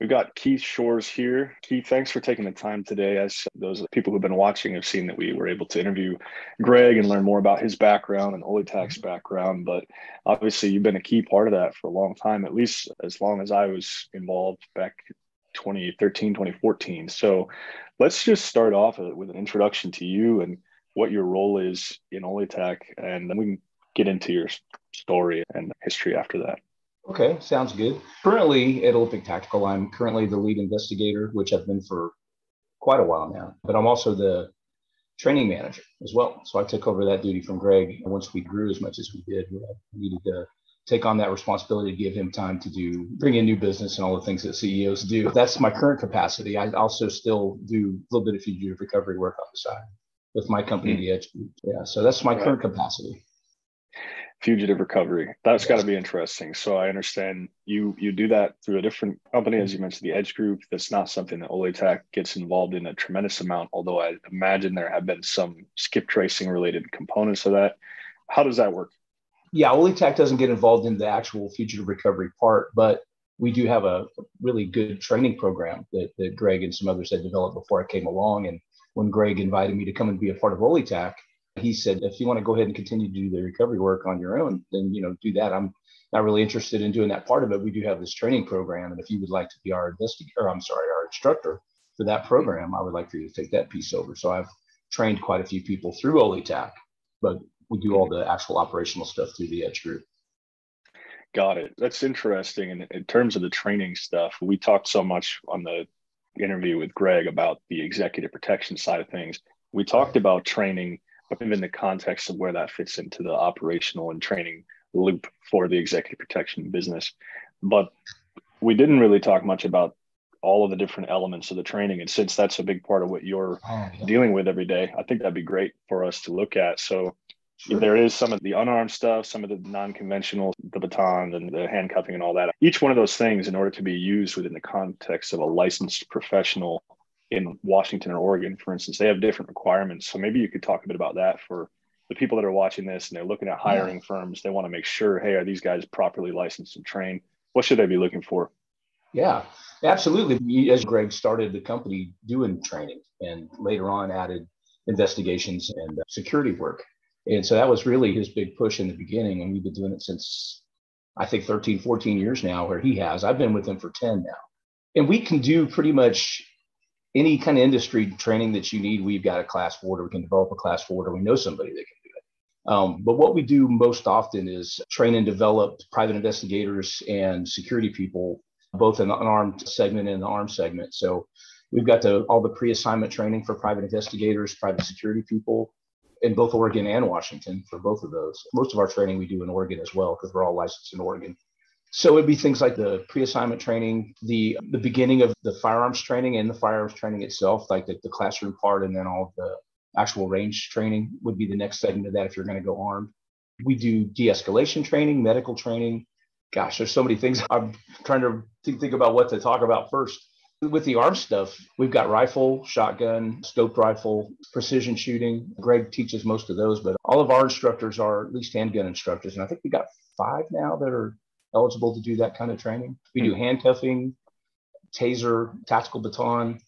We've got Keith Shores here. Keith, thanks for taking the time today. As those people who've been watching have seen that we were able to interview Greg and learn more about his background and OlyTac's background. But obviously, you've been a key part of that for a long time, at least as long as I was involved back 2013, 2014. So let's just start off with an introduction to you and what your role is in OlyTac, and then we can get into your story and history after that. Okay, sounds good. Currently at Olympic Tactical, I'm currently the lead investigator, which I've been for quite a while now, but I'm also the training manager as well. So I took over that duty from Greg. And once we grew as much as we did, we needed to take on that responsibility to give him time to bring in new business and all the things that CEOs do. That's my current capacity. I also still do a little bit of fugitive recovery work on the side with my company, the Edge Group. Yeah, so that's my current capacity. Fugitive recovery. That's got to be interesting. So I understand you do that through a different company, as you mentioned, the Edge Group. That's not something that OlyTac gets involved in a tremendous amount, although I imagine there have been some skip tracing related components of that. How does that work? Yeah, OlyTac doesn't get involved in the actual fugitive recovery part, but we do have a really good training program that Greg and some others had developed before I came along. And when Greg invited me to come and be a part of OlyTac, he said, if you want to go ahead and continue to do the recovery work on your own, then, do that. I'm not really interested in doing that part of it. We do have this training program. And if you would like to be our instructor for that program, I would like for you to take that piece over. So I've trained quite a few people through OlyTac, but we do all the actual operational stuff through the Edge Group. Got it. That's interesting. And in terms of the training stuff, we talked so much on the interview with Greg about the executive protection side of things. We talked about training, but in the context of where that fits into the operational and training loop for the executive protection business. But we didn't really talk much about all of the different elements of the training. And since that's a big part of what you're dealing with every day, I think that'd be great for us to look at. So there is some of the unarmed stuff, some of the non-conventional, the baton and the handcuffing and all that. Each one of those things, in order to be used within the context of a licensed professional in Washington or Oregon, for instance, they have different requirements. So maybe you could talk a bit about that for the people that are watching this and they're looking at hiring firms. They want to make sure, hey, are these guys properly licensed and trained? What should they be looking for? Yeah, absolutely. As Greg started the company doing training and later on added investigations and security work. And so that was really his big push in the beginning. And we've been doing it since, I think, 13, 14 years now, where he has. I've been with him for 10 now. And we can do pretty much any kind of industry training that you need. We've got a class forward, or we can develop a class forward, or we know somebody that can do it. But what we do most often is train and develop private investigators and security people, both in the unarmed segment and the armed segment. So we've got all the pre-assignment training for private investigators, private security people in both Oregon and Washington for both of those. Most of our training we do in Oregon as well, because we're all licensed in Oregon. So it'd be things like the pre-assignment training, the beginning of the firearms training and the firearms training itself, like the classroom part, and then all of the actual range training would be the next segment of that if you're going to go armed. We do de-escalation training, medical training. Gosh, there's so many things. I'm trying to think about what to talk about first. With the armed stuff, we've got rifle, shotgun, scoped rifle, precision shooting. Greg teaches most of those, but all of our instructors are at least handgun instructors. And I think we got 5 now that are eligible to do that kind of training. We do handcuffing, taser, tactical baton,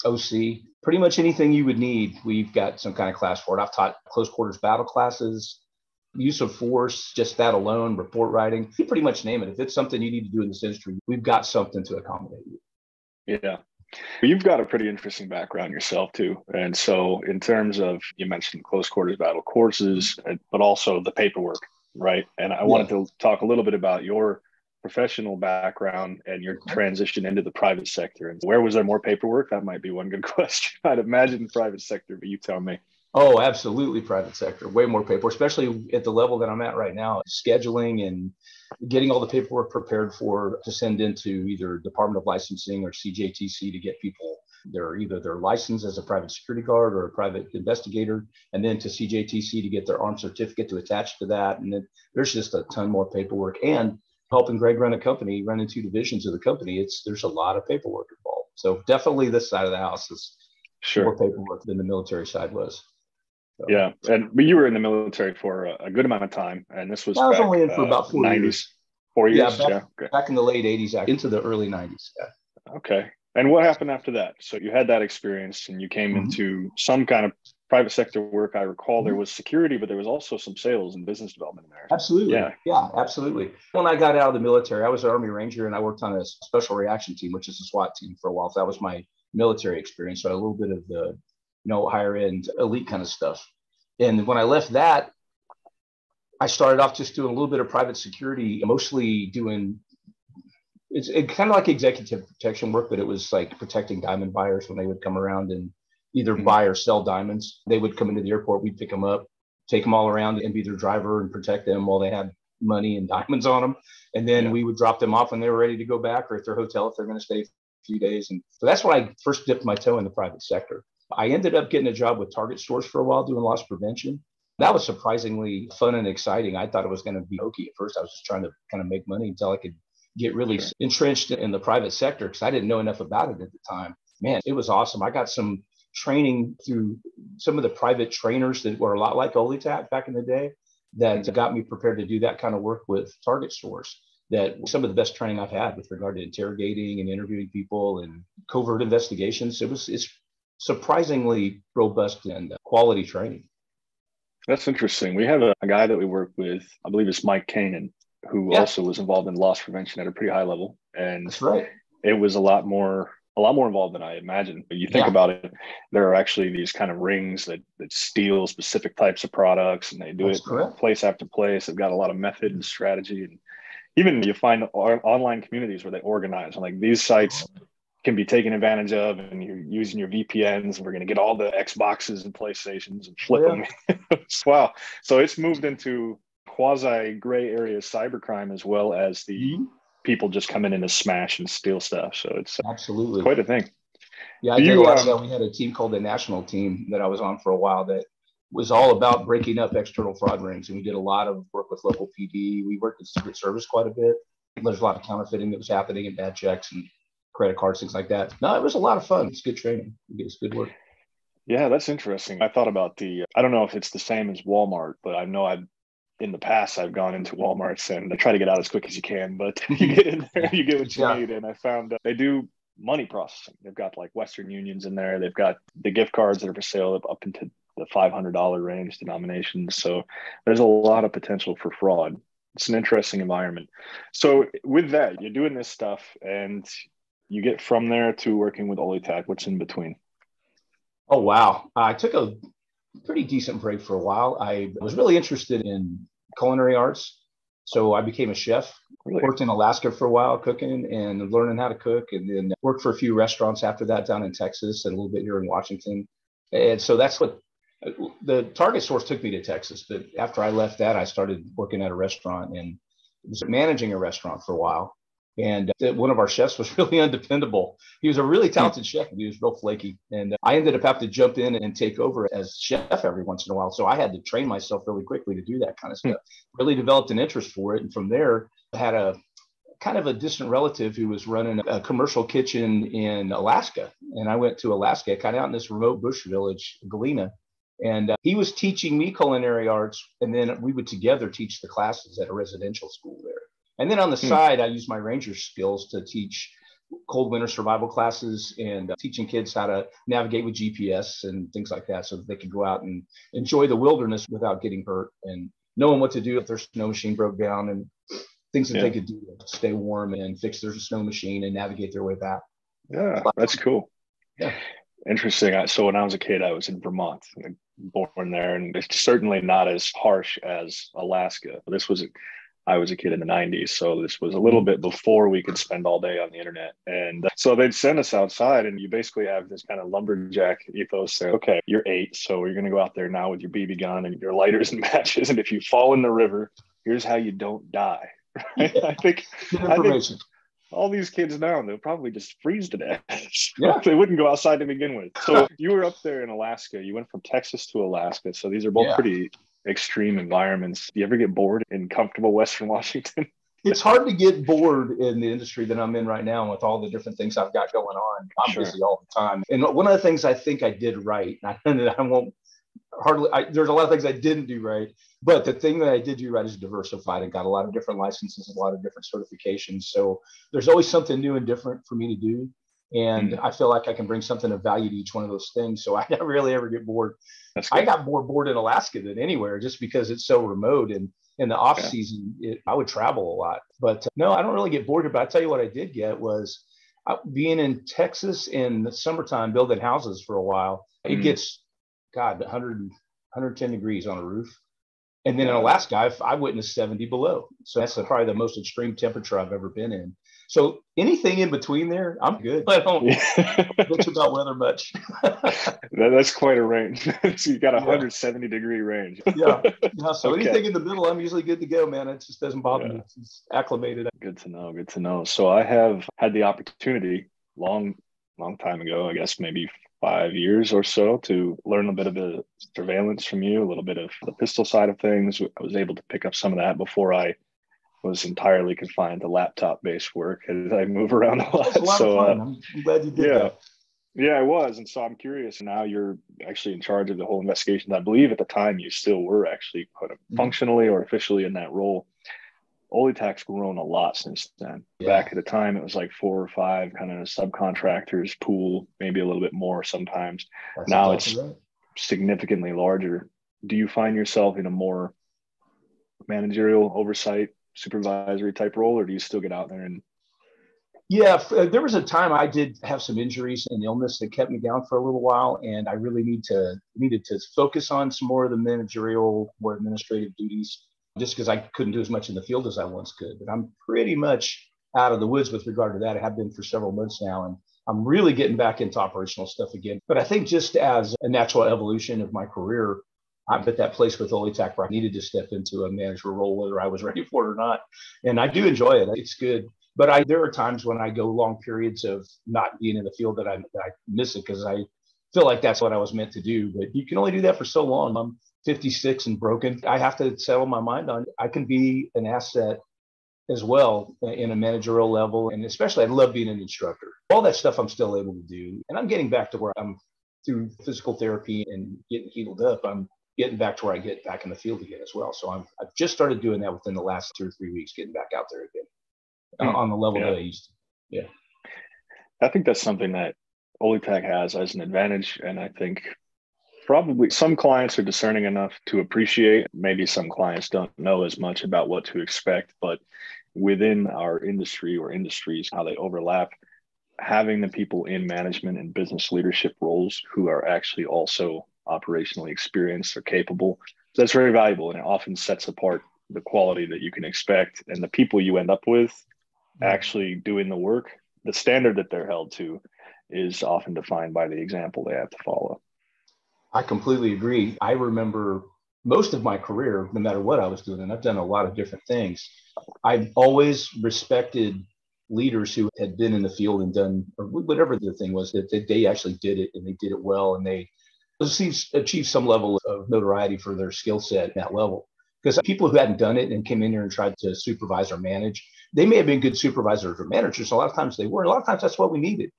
OC, pretty much anything you would need. We've got some kind of class for it. I've taught close quarters battle classes, use of force, just that alone, report writing, you pretty much name it. If it's something you need to do in this industry, we've got something to accommodate you. Yeah. You've got a pretty interesting background yourself too. And so in terms of, you mentioned close quarters battle courses, but also the paperwork, right? And I wanted to talk a little bit about your professional background and your transition into the private sector. And where was there more paperwork? That might be one good question. I'd imagine private sector, but you tell me. Oh, absolutely. Private sector, way more paperwork, especially at the level that I'm at right now, scheduling and getting all the paperwork prepared to send into either Department of Licensing or CJTC to get people either their license as a private security guard or a private investigator, and then to CJTC to get their armed certificate to attach to that. And then there's just a ton more paperwork. And helping Greg run a company, running 2 divisions of the company, there's a lot of paperwork involved. So definitely this side of the house is more paperwork than the military side was. So. Yeah, but you were in the military for a good amount of time, and this was I was only in for about 4 years. 4 years. Yeah, back in the late 80s, into the early 90s. Yeah. Okay. And what happened after that? So you had that experience and you came Mhm. into some kind of private sector work. I recall there Mhm. was security, but there was also some sales and business development in there. Absolutely. Yeah. Yeah, absolutely. When I got out of the military, I was an Army Ranger and I worked on a special reaction team, which is a SWAT team for a while. So that was my military experience. So a little bit of the, higher end elite kind of stuff. And when I left that, I started off just doing a little bit of private security, mostly doing it kind of like executive protection work, but it was like protecting diamond buyers when they would come around and either Mhm. buy or sell diamonds. They would come into the airport, we'd pick them up, take them all around and be their driver and protect them while they had money and diamonds on them. And then Yeah. we would drop them off when they were ready to go back or at their hotel if they're going to stay a few days. And so that's when I first dipped my toe in the private sector. I ended up getting a job with Target stores for a while doing loss prevention. That was surprisingly fun and exciting. I thought it was going to be hokey at first. I was just trying to kind of make money until I could get really Sure. entrenched in the private sector because I didn't know enough about it at the time. Man, it was awesome. I got some training through some of the private trainers that were a lot like OlyTac back in the day that Mhm. got me prepared to do that kind of work with Target stores. That some of the best training I've had with regard to interrogating and interviewing people and covert investigations. It's surprisingly robust and quality training. That's interesting. We have a guy that we work with, I believe it's Mike Kanan, who Yeah, also was involved in loss prevention at a pretty high level. And that's right. it was a lot more involved than I imagined. But you think Yeah, about it, there are actually these kind of rings that steal specific types of products, and they do that's it correct. place after place. They've got a lot of method and strategy, and even you find online communities where they organize and like these sites can be taken advantage of, and you're using your VPNs, and we're going to get all the Xboxes and PlayStations and Oh, flip yeah. them. Wow. So it's moved into quasi gray area cybercrime as well as the Mhm. people just coming in to smash and steal stuff. So it's Absolutely. quite a thing. Yeah, I Do did a you lot of that. We had a team called the national team that I was on for a while that was all about breaking up external fraud rings. And we did a lot of work with local PD. We worked with Secret Service quite a bit. There's a lot of counterfeiting that was happening and bad checks and credit cards, things like that. No, it was a lot of fun. It's good training. It's good work. Yeah, that's interesting. I thought about I don't know if it's the same as Walmart, but I know in the past, I've gone into Walmarts and I try to get out as quick as you can, but you get in there, you get what you Yeah. need. And I found they do money processing. They've got like Western Unions in there. They've got the gift cards that are for sale up into the $500 range denominations. So there's a lot of potential for fraud. It's an interesting environment. So with that, you're doing this stuff and you get from there to working with OlyTac. What's in between? Oh, wow. I took a pretty decent break for a while. I was really interested in culinary arts. So I became a chef, Really? worked in Alaska for a while cooking and learning how to cook, and then worked for a few restaurants after that down in Texas and a little bit here in Washington. And so that's what the Target source took me to Texas. But after I left that, I started working at a restaurant and was managing a restaurant for a while. And one of our chefs was really undependable. He was a really Hmm. talented chef, but he was real flaky. And I ended up having to jump in and take over as chef every once in a while. So I had to train myself really quickly to do that kind of Hmm. stuff. Really developed an interest for it. And from there, I had a kind of a distant relative who was running a commercial kitchen in Alaska. And I went to Alaska, kind of out in this remote bush village, Galena. And he was teaching me culinary arts. And then we would together teach the classes at a residential school there. And then on the Hmm. side, I used my ranger skills to teach cold winter survival classes and teaching kids how to navigate with GPS and things like that so that they could go out and enjoy the wilderness without getting hurt and knowing what to do if their snow machine broke down and things that they Yeah. could do to stay warm and fix their snow machine and navigate their way back. Yeah. That's cool. Yeah. Interesting. So when I was a kid, I was in Vermont, born there, and it's certainly not as harsh as Alaska. I was a kid in the 90s, so this was a little Mhm. bit before we could spend all day on the internet. And so they'd send us outside, and you basically have this kind of lumberjack ethos there. Okay, you're 8, so you're going to go out there now with your BB gun and your lighters and matches, and if you fall in the river, here's how you don't die. Right? Yeah. Good I think information. all these kids now, they'll probably just freeze to death. So Yeah. they wouldn't go outside to begin with. So you were up there in Alaska. You went from Texas to Alaska. So these are both Yeah. pretty extreme environments. Do you ever get bored in comfortable Western Washington? It's hard to get bored in the industry that I'm in right now with all the different things I've got going on. I'm Sure. busy all the time. And one of the things I think I did right, and I won't there's a lot of things I didn't do right, but the thing that I did do right is diversified and got a lot of different licenses, a lot of different certifications. So there's always something new and different for me to do. And I feel like I can bring something of value to each one of those things. So I don't really ever get bored. That's I good. got more bored in Alaska than anywhere just because it's so remote. And in the off season, I would travel a lot. But no, I don't really get bored. But I tell you what I did get was being in Texas in the summertime, building houses for a while. It gets, God, 110 degrees on a roof. And then in Alaska, I witnessed 70 below. So that's probably the most extreme temperature I've ever been in. So anything in between there, I'm good. I don't bitch about weather much. That's quite a range. So you got a 170 degree range. So anything in the middle, I'm usually good to go, man. It just doesn't bother me. It's acclimated. Good to know. So I have had the opportunity long time ago, I guess maybe 5 years or so, to learn a bit of the surveillance from you, a little bit of the pistol side of things. I was able to pick up some of that before I was entirely confined to laptop-based work as I move around a lot. That's a lot of fun. I'm glad you did that. Yeah, I was. And so I'm curious, now you're actually in charge of the whole investigation. I believe at the time you still were actually functionally or officially in that role. OlyTac's grown a lot since then. Back at the time, it was like 4 or 5 kind of subcontractors pool, maybe a little bit more sometimes. Now it's significantly larger. Do you find yourself in a more managerial oversight, supervisory type role, or do you still get out there and? Yeah, there was a time I did have some injuries and illness that kept me down for a little while, and I really needed to focus on some more of the managerial, more administrative duties, just because I couldn't do as much in the field as I once could. But I'm pretty much out of the woods with regard to that. I have been for several months now, and I'm really getting back into operational stuff again. But I think just as a natural evolution of my career, I'm at that place with OlyTac where I needed to step into a manager role, whether I was ready for it or not. And I do enjoy it. It's good. But there are times when I go long periods of not being in the field that I miss it because I feel like that's what I was meant to do. But you can only do that for so long. I'm 56 and broken. I have to settle my mind on I can be an asset as well in a managerial level. And especially I love being an instructor. All that stuff I'm still able to do. And I'm getting back to where I'm through physical therapy and getting healed up. I'm getting back to where I get back in the field again as well. So I've just started doing that within the last 2 or 3 weeks, getting back out there again. On the level that I used to. Yeah. I think that's something that OlyTac has as an advantage. And I think probably some clients are discerning enough to appreciate. Maybe some clients don't know as much about what to expect, but within our industry or industries, how they overlap, having the people in management and business leadership roles who are actually also operationally experienced or capable, that's very valuable. And it often sets apart the quality that you can expect and the people you end up with actually doing the work. The standard that they're held to is often defined by the example they have to follow. I completely agree. I remember most of my career, no matter what I was doing, and I've done a lot of different things, I've always respected leaders who had been in the field and done or whatever the thing was, that they actually did it and they did it well and they achieved some level of notoriety for their skill set at that level. Because people who hadn't done it and came in here and tried to supervise or manage, they may have been good supervisors or managers. A lot of times they were. A lot of times that's what we needed.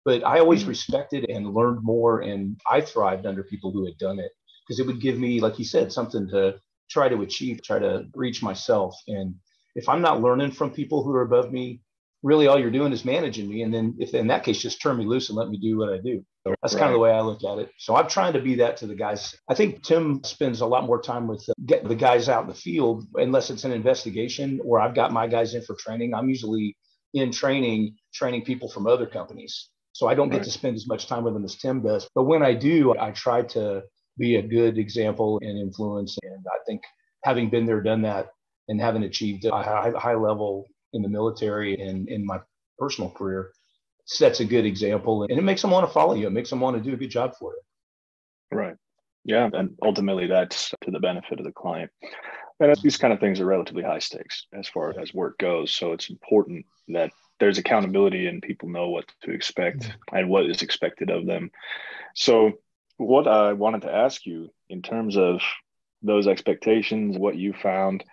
But I always respected and learned more. And I thrived under people who had done it because it would give me, like you said, something to try to achieve, try to reach myself. And if I'm not learning from people who are above me, really all you're doing is managing me. And then if in that case, just turn me loose and let me do what I do. So that's kind of the way I look at it. So I'm trying to be that to the guys. I think Tim spends a lot more time with getting the guys out in the field, unless it's an investigation or I've got my guys in for training. I'm usually in training people from other companies. So I don't get to spend as much time with them as Tim does. But when I do, I try to be a good example and influence. And I think having been there, done that, and having achieved a high level in the military and in my personal career sets a good example, and it makes them want to follow you. It makes them want to do a good job for you. Right. Yeah. And ultimately that's to the benefit of the client. And these kind of things are relatively high stakes as far as work goes. So it's important that there's accountability and people know what to expect and what is expected of them. So what I wanted to ask you in terms of those expectations, what you found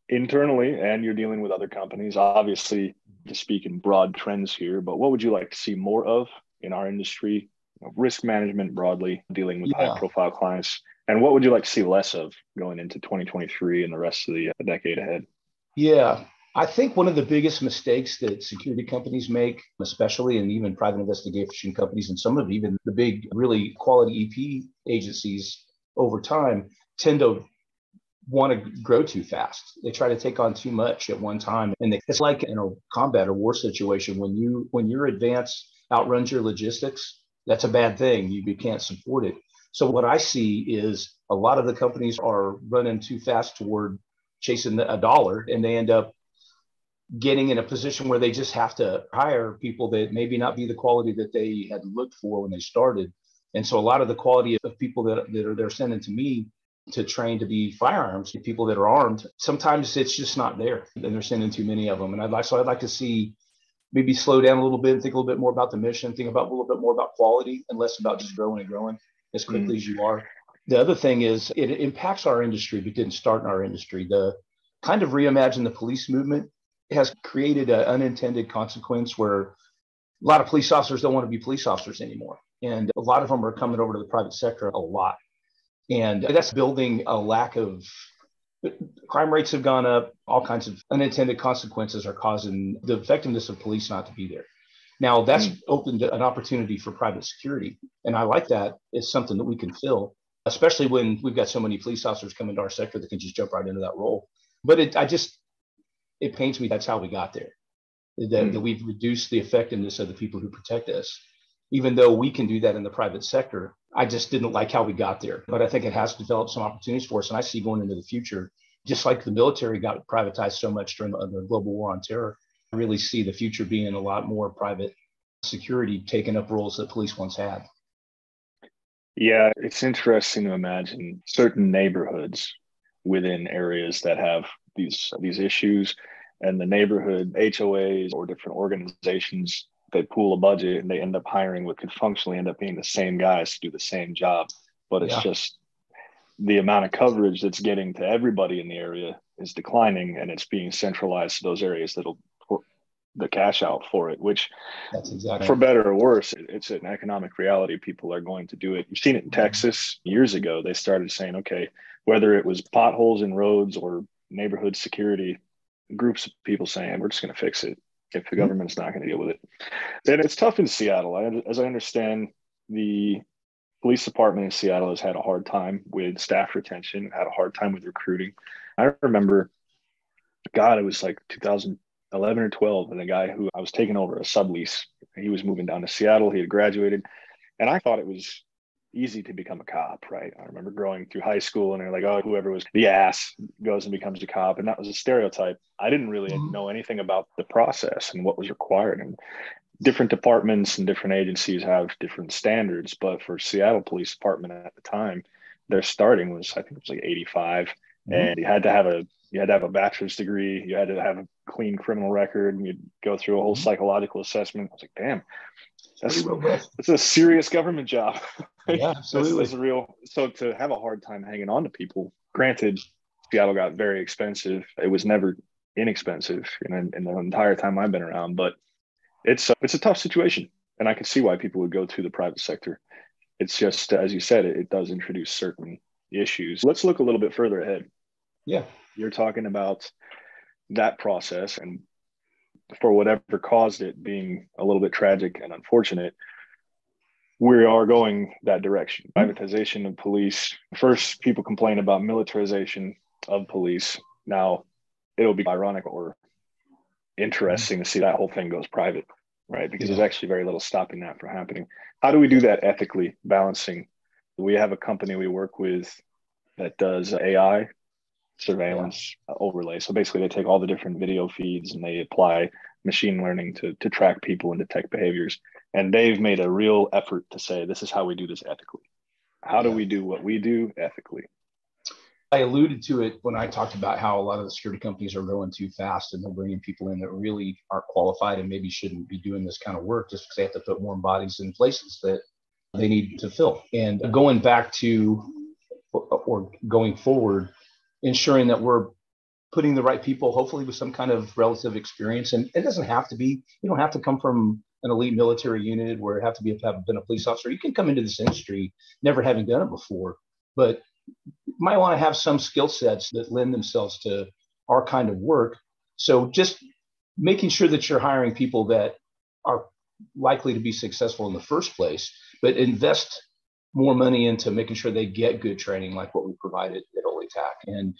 internally, and you're dealing with other companies, obviously to speak in broad trends here, but what would you like to see more of in our industry, risk management broadly, dealing with high profile clients, and what would you like to see less of going into 2023 and the rest of the decade ahead? Yeah. I think one of the biggest mistakes that security companies make, especially and even private investigation companies and some of even the big, really quality EP agencies over time, tend to want to grow too fast. They try to take on too much at one time. And it's like in a combat or war situation, when your advance outruns your logistics, that's a bad thing. You can't support it. So what I see is a lot of the companies are running too fast toward chasing a dollar, and they end up getting in a position where they just have to hire people that maybe not be the quality that they had looked for when they started. And so a lot of the quality of people that they're sending to me to train to be firearms, people that are armed, sometimes it's just not there, and they're sending too many of them. And I'd like to see maybe slow down a little bit and think a little bit more about the mission, think about a little bit more about quality and less about just growing and growing as quickly as you are. The other thing is it impacts our industry, but didn't start in our industry. The kind of reimagine the police movement has created an unintended consequence where a lot of police officers don't want to be police officers anymore. And a lot of them are coming over to the private sector a lot. And that's building a lack of crime rates have gone up. All kinds of unintended consequences are causing the effectiveness of police not to be there. Now that's opened an opportunity for private security. And I like that. It's something that we can fill, especially when we've got so many police officers coming to our sector that can just jump right into that role. But it pains me that's how we got there, that we've reduced the effectiveness of the people who protect us. Even though we can do that in the private sector, I just didn't like how we got there. But I think it has developed some opportunities for us. And I see going into the future, just like the military got privatized so much during the global war on terror, I really see the future being a lot more private security taking up roles that police once had. Yeah, it's interesting to imagine certain neighborhoods within areas that have these issues, and the neighborhood HOAs or different organizations, they pool a budget and they end up hiring what could functionally end up being the same guys to do the same job. But it's just the amount of coverage that's getting to everybody in the area is declining, and it's being centralized to those areas that'll put the cash out for it, which that's exactly, for better or worse, it's an economic reality. People are going to do it. You've seen it in Texas years ago. They started saying, okay, whether it was potholes in roads or neighborhood security, groups of people saying, we're just going to fix it if the government's not going to deal with it. And it's tough in Seattle. As I understand, the police department in Seattle has had a hard time with staff retention, had a hard time with recruiting. I remember, God, it was like 2011 or 12, and the guy who I was taking over a sublease, he was moving down to Seattle. He had graduated, and I thought it was easy to become a cop, right? I remember growing through high school, and they're like, oh, whoever was the ass goes and becomes a cop. And that was a stereotype. I didn't really know anything about the process and what was required. And different departments and different agencies have different standards. But for Seattle Police Department at the time, their starting was, I think it was like 85. And you had to have a bachelor's degree. You had to have a clean criminal record, and you'd go through a whole psychological assessment. I was like, damn, that's a serious government job. Yeah, absolutely. That's real. So to have a hard time hanging on to people, granted, Seattle got very expensive. It was never inexpensive in the entire time I've been around, but it's a tough situation. And I can see why people would go to the private sector. It's just, as you said, it does introduce certain issues. Let's look a little bit further ahead. Yeah. You're talking about that process, and for whatever caused it being a little bit tragic and unfortunate, we are going that direction. Privatization of police. First, people complain about militarization of police. Now, it'll be ironic or interesting to see that whole thing goes private, right? Because there's actually very little stopping that from happening. How do we do that ethically, balancing? We have a company we work with that does AI surveillance overlay. So basically, they take all the different video feeds and they apply machine learning to track people and detect behaviors. And they've made a real effort to say, this is how we do this ethically. How do we do what we do ethically? I alluded to it when I talked about how a lot of the security companies are going too fast, and they're bringing people in that really aren't qualified and maybe shouldn't be doing this kind of work just because they have to put warm bodies in places that they need to fill. And going back to, or going forward, ensuring that we're putting the right people, hopefully with some kind of relative experience. And it doesn't have to be, you don't have to come from an elite military unit where it have to have been a police officer. You can come into this industry never having done it before, but you might want to have some skill sets that lend themselves to our kind of work So just making sure that you're hiring people that are likely to be successful in the first place, but invest more money into making sure they get good training like what we provided at OlyTac, and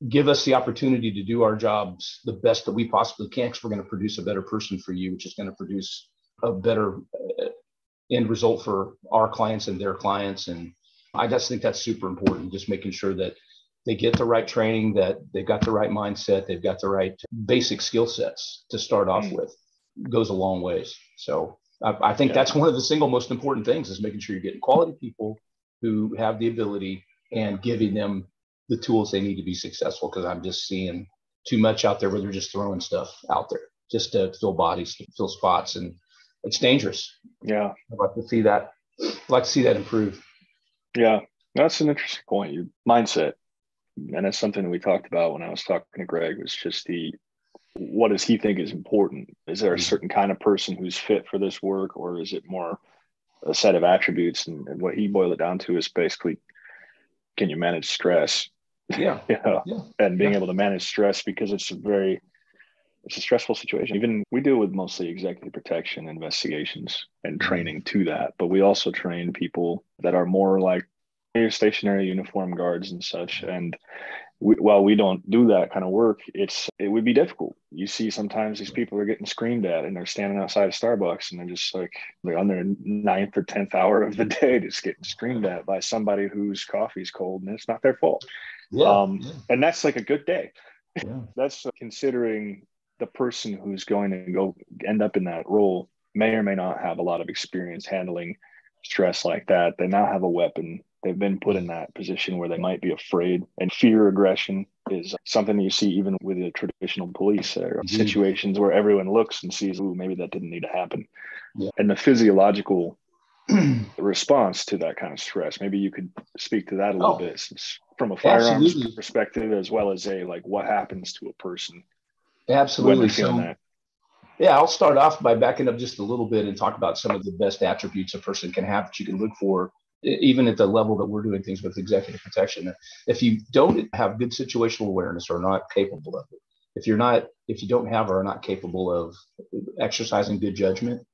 give us the opportunity to do our jobs the best that we possibly can, because we're going to produce a better person for you, which is going to produce a better end result for our clients and their clients. And I just think that's super important, just making sure that they get the right training, that they've got the right mindset, they've got the right basic skill sets to start off with, goes a long ways. So I think that's one of the single most important things, is making sure you're getting quality people who have the ability and giving them the tools they need to be successful. Because I'm just seeing too much out there where they're just throwing stuff out there just to fill bodies, to fill spots, and it's dangerous. Yeah. I'd like to see that. I'd like to see that improve. Yeah. That's an interesting point. Your mindset. And that's something we talked about when I was talking to Greg, was just what does he think is important? Is there a certain kind of person who's fit for this work, or is it more a set of attributes? And what he boiled it down to is basically, can you manage stress? Yeah. And being able to manage stress, because it's a stressful situation. Even we deal with mostly executive protection investigations and training to that, but we also train people that are more like your stationary uniform guards and such. And while we don't do that kind of work, it would be difficult. You see sometimes these people are getting screamed at, and they're standing outside of Starbucks, and they're just like, they're on their 9th or 10th hour of the day, just getting screamed at by somebody whose coffee's cold, and it's not their fault. And that's like a good day. That's considering the person who's going to go end up in that role may or may not have a lot of experience handling stress like that. They now have a weapon. They've been put in that position where they might be afraid, and fear aggression is something you see even with the traditional police. There are situations where everyone looks and sees, ooh, maybe that didn't need to happen. And the physiological response to that kind of stress, maybe you could speak to that a little bit, from a firearms perspective, as well as what happens to a person. Absolutely. Feeling that. Yeah, I'll start off by backing up just a little bit and talk about some of the best attributes a person can have that you can look for, even at the level that we're doing things with executive protection. If you don't have good situational awareness, or not capable of it, if you don't have or are not capable of exercising good judgment,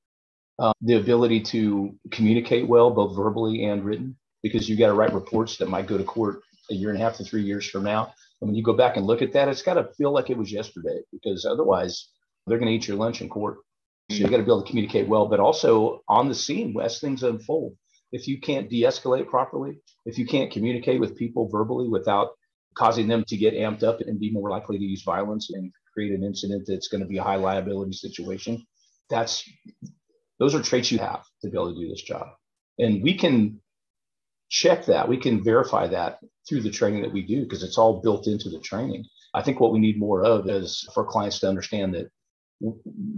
the ability to communicate well, both verbally and written, because you got to write reports that might go to court 1.5 to 3 years from now. And when you go back and look at that, it's got to feel like it was yesterday, because otherwise they're going to eat your lunch in court. So you got to be able to communicate well, but also on the scene as things unfold. If you can't de-escalate properly, if you can't communicate with people verbally without causing them to get amped up and be more likely to use violence and create an incident that's going to be a high liability situation, those are traits you have to be able to do this job. And we can check that. We can verify that through the training that we do, because it's all built into the training. I think what we need more of is for clients to understand that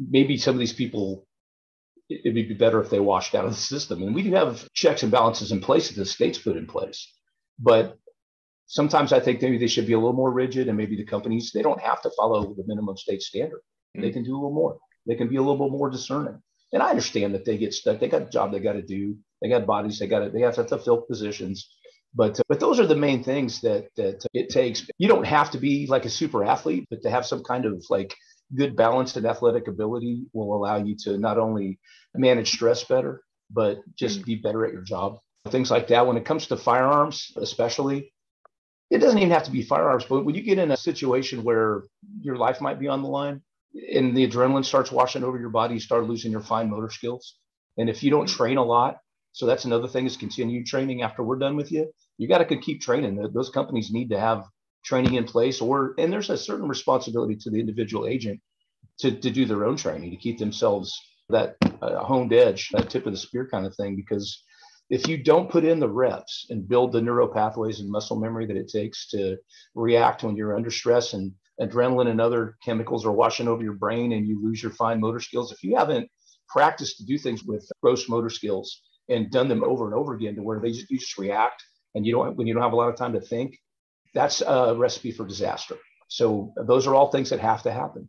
maybe some of these people, it'd be better if they washed out of the system. And we do have checks and balances in place that the state's put in place. But sometimes I think maybe they should be a little more rigid, and maybe the companies, they don't have to follow the minimum state standard. They can do a little more. They can be a little bit more discerning. And I understand that they get stuck. They got a job they got to do. They got bodies. They have to fill positions. But those are the main things that it takes. You don't have to be like a super athlete, but to have some kind of good balance and athletic ability will allow you to not only manage stress better, but just be better at your job. Things like that. When it comes to firearms, especially, it doesn't even have to be firearms, but when you get in a situation where your life might be on the line and the adrenaline starts washing over your body, you start losing your fine motor skills. And if you don't train a lot, so that's another thing, is continued training after we're done with you. You got to keep training. Those companies need to have training in place, and there's a certain responsibility to the individual agent to do their own training, to keep themselves that honed edge, that tip of the spear kind of thing. Because if you don't put in the reps and build the neural pathways and muscle memory that it takes to react when you're under stress, and adrenaline and other chemicals are washing over your brain and you lose your fine motor skills, if you haven't practiced to do things with gross motor skills and done them over and over again to where you just react, and when you don't have a lot of time to think, that's a recipe for disaster. So those are all things that have to happen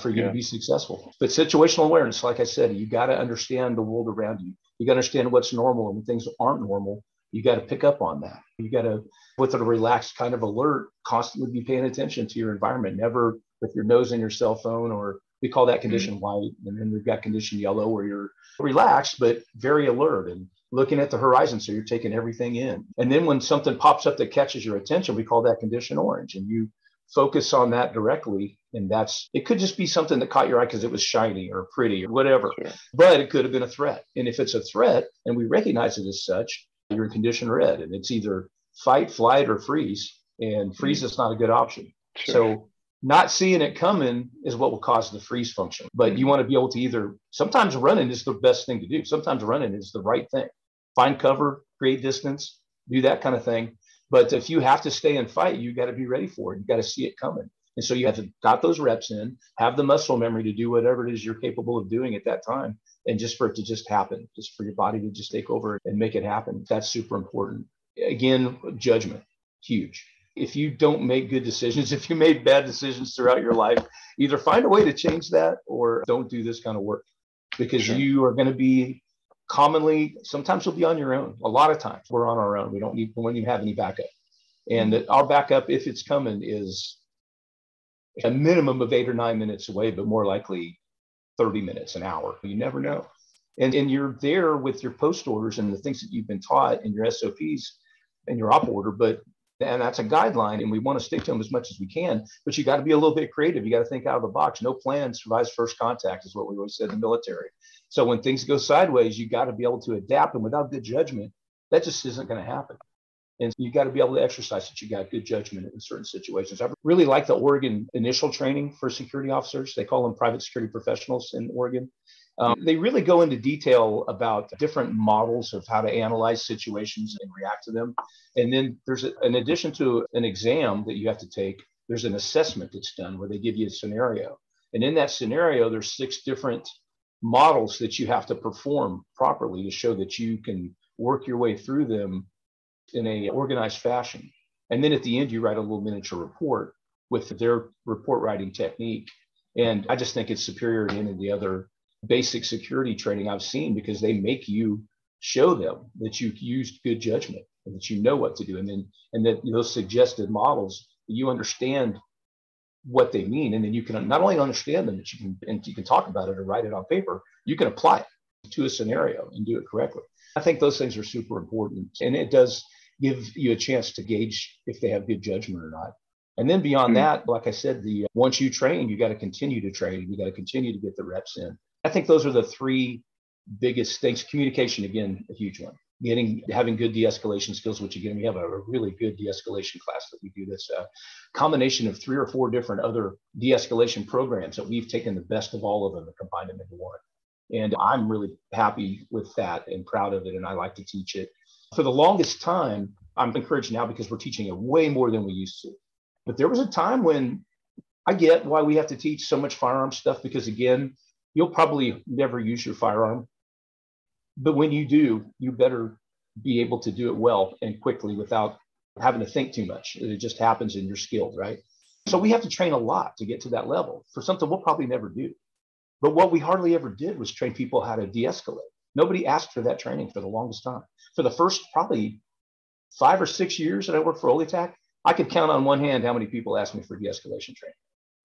for you to be successful. But situational awareness, like I said, you got to understand the world around you. You got to understand what's normal, and when things aren't normal, you got to pick up on that. You got to, with a relaxed kind of alert, constantly be paying attention to your environment, never with your nose in your cell phone, or we call that condition white. And then we've got condition yellow where you're relaxed, but very alert and looking at the horizon. So you're taking everything in. And then when something pops up that catches your attention, we call that condition orange. And you focus on that directly. And it could just be something that caught your eye because it was shiny or pretty or whatever, sure. But it could have been a threat. And if it's a threat and we recognize it as such, you're in condition red, and it's either fight, flight, or freeze. And freeze is not a good option. Sure. So not seeing it coming is what will cause the freeze function. But you want to be able to sometimes running is the best thing to do. Sometimes running is the right thing. Find cover, create distance, do that kind of thing. But if you have to stay and fight, you got to be ready for it. You got to see it coming. And so you have to got those reps in, have the muscle memory to do whatever it is you're capable of doing at that time. And just for it to just happen, just for your body to just take over and make it happen. That's super important. Again, judgment, huge. If you don't make good decisions, if you made bad decisions throughout your life, either find a way to change that or don't do this kind of work, because sure. You are going to be sometimes you'll be on your own. A lot of times we're on our own. We don't even have any backup. And our backup, if it's coming, is a minimum of 8 or 9 minutes away, but more likely 30 minutes, an hour. You never know. And you're there with your post orders and the things that you've been taught in your SOPs and your op order, and that's a guideline, and we want to stick to them as much as we can, but you got to be a little bit creative. You got to think out of the box. No plan survives first contact is what we always said in the military. So when things go sideways, you got to be able to adapt, and without good judgment, that just isn't going to happen. And you got to be able to exercise that you got good judgment in certain situations. I really like the Oregon initial training for security officers. They call them private security professionals in Oregon. They really go into detail about different models of how to analyze situations and react to them. And then there's, in addition to an exam that you have to take, there's an assessment that's done where they give you a scenario. And in that scenario, there's 6 different models that you have to perform properly to show that you can work your way through them in a organized fashion. And then at the end, you write a little miniature report with their report writing technique. And I just think it's superior to any of the other basic security training I've seen, because they make you show them that you've used good judgment and that you know what to do. And that those suggested models, you understand what they mean. And then you can not only understand them, but you can talk about it or write it on paper. You can apply it to a scenario and do it correctly. I think those things are super important. And it does give you a chance to gauge if they have good judgment or not. And then beyond that, like I said, once you train, you got to continue to train. You got to continue to get the reps in. I think those are the 3 biggest things. Communication, again, a huge one. Having good de-escalation skills, which again, we have a really good de-escalation class that we do. That's a combination of 3 or 4 different other de-escalation programs that we've taken the best of all of them and combined them into one. And I'm really happy with that and proud of it. And I like to teach it. For the longest time, I'm encouraged now because we're teaching it way more than we used to. But there was a time when I get why we have to teach so much firearm stuff, because again, you'll probably never use your firearm. But when you do, you better be able to do it well and quickly without having to think too much. It just happens and you're skilled, right? So we have to train a lot to get to that level for something we'll probably never do. But what we hardly ever did was train people how to de-escalate. Nobody asked for that training for the longest time. For the first probably 5 or 6 years that I worked for OlyTac, I could count on one hand how many people asked me for de-escalation training.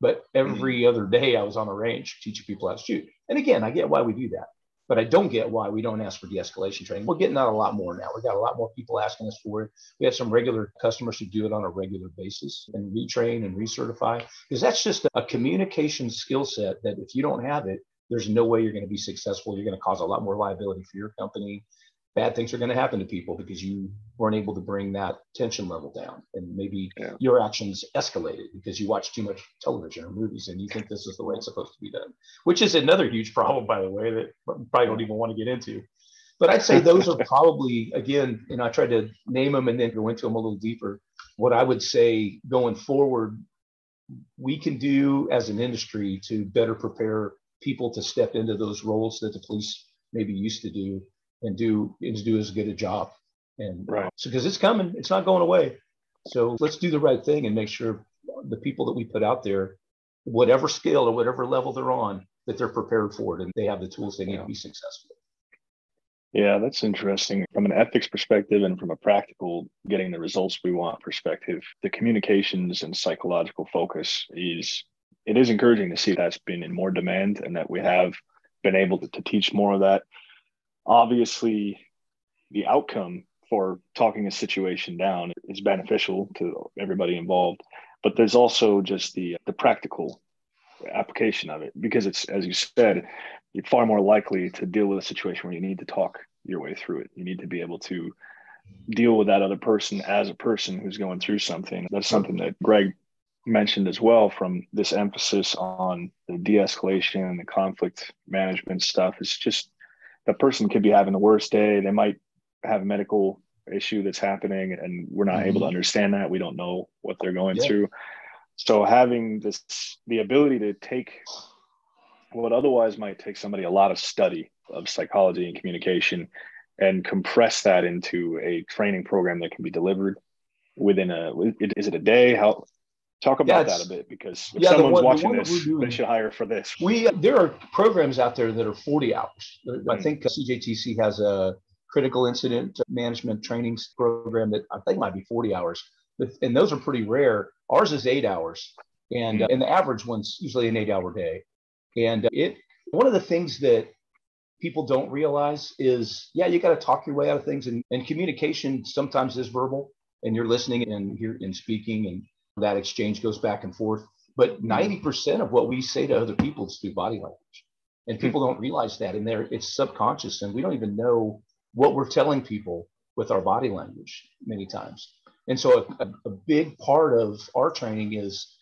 But every other day I was on the range teaching people how to shoot. And again, I get why we do that, but I don't get why we don't ask for de-escalation training. We're getting that a lot more now. We've got a lot more people asking us for it. We have some regular customers who do it on a regular basis and retrain and recertify, because that's just a communication skill set that if you don't have it, there's no way you're going to be successful. You're going to cause a lot more liability for your company. Bad things are going to happen to people because you weren't able to bring that tension level down. And maybe your actions escalated because you watch too much television or movies and you think this is the way it's supposed to be done, which is another huge problem, by the way, that you probably don't even want to get into. But I'd say those are probably, again, I tried to name them and then go into them a little deeper. What I would say going forward, we can do as an industry to better prepare people to step into those roles that the police maybe used to do and do as good a job. And so, because it's coming, it's not going away. So let's do the right thing and make sure the people that we put out there, whatever scale or whatever level they're on, that they're prepared for it and they have the tools they need to be successful. Yeah, that's interesting. From an ethics perspective and from a practical getting the results we want perspective, the communications and psychological focus is it is encouraging to see that's been in more demand and that we have been able to teach more of that. Obviously, the outcome for talking a situation down is beneficial to everybody involved, but there's also just the practical application of it, because it's, as you said, you're far more likely to deal with a situation where you need to talk your way through it. You need to be able to deal with that other person as a person who's going through something. That's something that Greg mentioned as well, from this emphasis on the de-escalation and the conflict management stuff. It's just, the person could be having the worst day. They might have a medical issue that's happening and we're not able to understand that. We don't know what they're going through. So having the ability to take what otherwise might take somebody a lot of study of psychology and communication and compress that into a training program that can be delivered within is it a day? Talk about that a bit, because if someone's watching this, they should hire for this. There are programs out there that are 40 hours. I think CJTC has a critical incident management training program that I think might be 40 hours, and those are pretty rare. Ours is 8 hours, and the average one's usually an 8-hour day. And one of the things that people don't realize is, you got to talk your way out of things, and communication sometimes is verbal, and you're listening and speaking, and that exchange goes back and forth. But 90% of what we say to other people is through body language, and people don't realize that. And it's subconscious, and we don't even know what we're telling people with our body language many times. And so a big part of our training is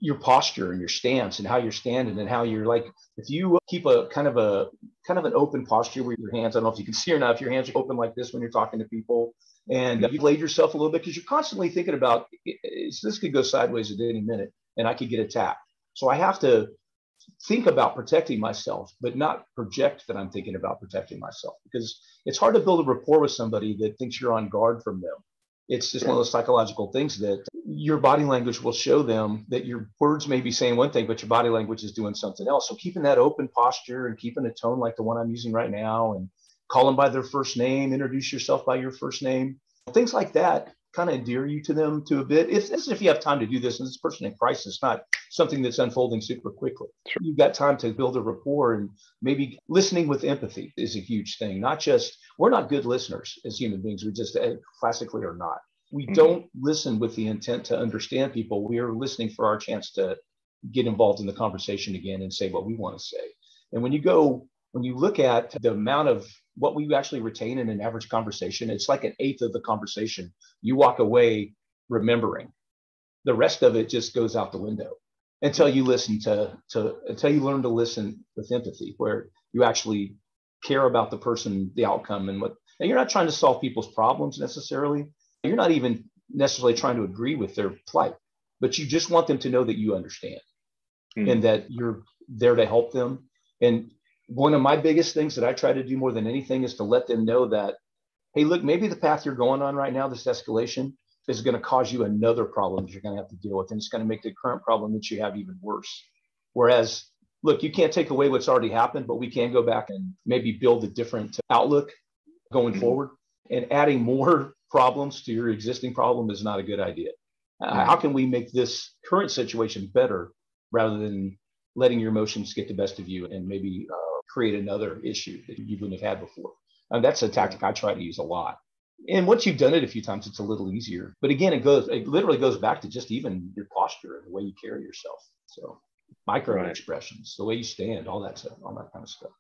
your posture and your stance and how you're standing and how you're, like, if you keep a kind of an open posture where your hands, I don't know if you can see or not, if your hands are open like this when you're talking to people, and you've laid yourself a little bit, because you're constantly thinking about, this could go sideways at any minute and I could get attacked. So I have to think about protecting myself, but not project that I'm thinking about protecting myself, because it's hard to build a rapport with somebody that thinks you're on guard from them. It's just one of those psychological things that your body language will show them that your words may be saying one thing, but your body language is doing something else. So keeping that open posture and keeping a tone like the one I'm using right now, and call them by their first name, introduce yourself by your first name, things like that kind of endear you to them to a bit. If you have time to do this, and this person in crisis, not something that's unfolding super quickly. Sure. You've got time to build a rapport, and maybe listening with empathy is a huge thing. Not just, we're not good listeners as human beings. We just classically are not. We don't listen with the intent to understand people. We are listening for our chance to get involved in the conversation again and say what we want to say. And when you look at the amount of what we actually retain in an average conversation, it's like 1/8 of the conversation you walk away remembering. The rest of it just goes out the window until you listen until you learn to listen with empathy, where you actually care about the person, the outcome, and you're not trying to solve people's problems necessarily. You're not even necessarily trying to agree with their plight, but you just want them to know that you understand and that you're there to help them. And one of my biggest things that I try to do more than anything is to let them know that, hey, look, maybe the path you're going on right now, this escalation, is going to cause you another problem that you're going to have to deal with. And it's going to make the current problem that you have even worse. Whereas, look, you can't take away what's already happened, but we can go back and maybe build a different outlook going forward. And adding more problems to your existing problem is not a good idea. How can we make this current situation better rather than letting your emotions get the best of you and maybe create another issue that you wouldn't have had before? And that's a tactic I try to use a lot. And once you've done it a few times, it's a little easier. But again, it literally goes back to just even your posture and the way you carry yourself. So micro expressions, the way you stand, all that stuff, all that kind of stuff.